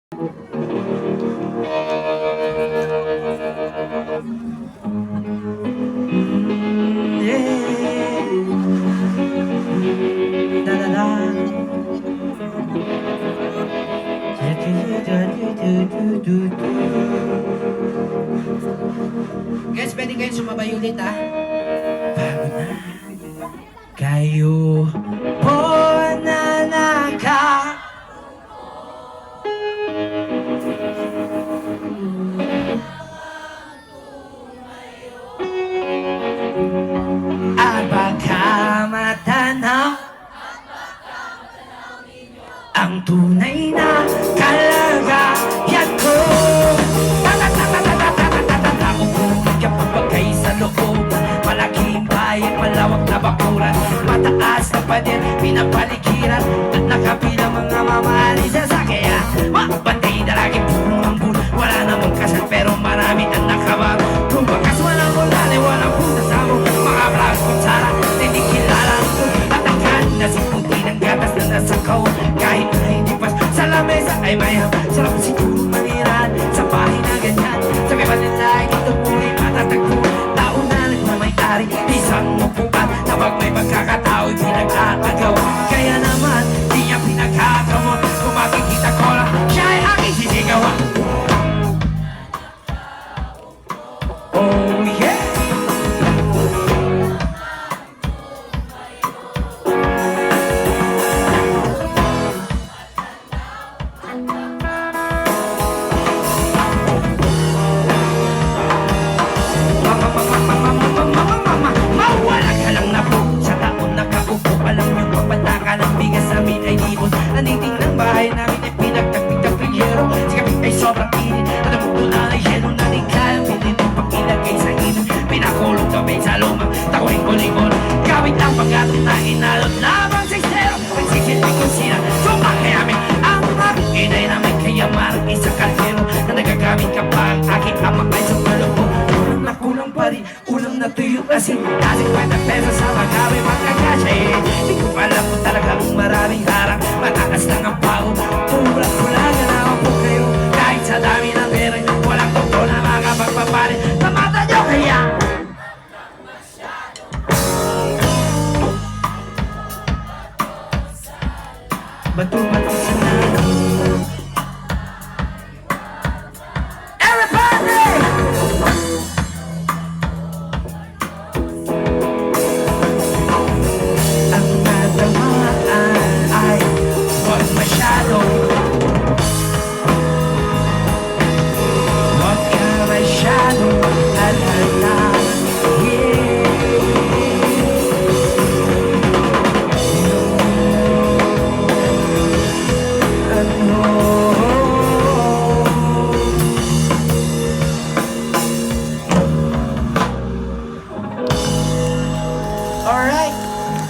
Guys, pwede kayo sumabay ulit ha. Bago na kayo po nanaka. At baka matanaw ang tunay na kalagayan ko. Kapag sa loob, malaking bayan, malawak na bakuran, mataas na pader, pinapaligiran, at nakapilang mga mamahali sa sakya. Bantay na lagi puro ambul, wala namang kasal pero marami ang nakabaro. Kung bakas walang ulali, walang punta sa mo, mga vlogs kung sana, hindi kilala ko. At ang ganda si puti ng gatas na nasa kaw, kahit na hindi pas sa lamesa ay mayam. Sarap siguro manirahan sa bahay na ganyan, sabi ba nila ito buhay matatagpo. Tao na nagmamayari, isang upuan na pag may pagkakatao pinag-aagawa. Kaya naman, di niya pinagkakamot. Kung makikita ko lang, siya ay aking sisigawan. Oh yeah! Mawala ka lang na po sa taon nakaupo. Alam yung papataka ng bigas sa amin ay libon. Naniting ng bahay namin ay pinagtagpig-tagpig yero. Si kapit ay sobrang init at ang puto na ay yelo na rin kaya. Pinitong pag-ilagay sa init, pinakulong kami sa lumang takwing kulikon. Gawin ang pag-atin na inalot lamang sa istero. Nagsisilbi ko sila, sumakayami ang mag-inay namin. Kaya marang isang kalkero na nagagamit ka pa ang aking ama ay sumalong mo. Kulang na kulang pa rin, ulam na tuyo kasi kasi 50 pesos sa magkawin magkakasya eh. Di ko alam kung talagang maraming harang, mataas lang ang pagod. Tulang-tulangan na ako po kayo kahit sa dami ng pera nyo. Walang totoo na makapagpapalit sa mata nyo kaya bato-bato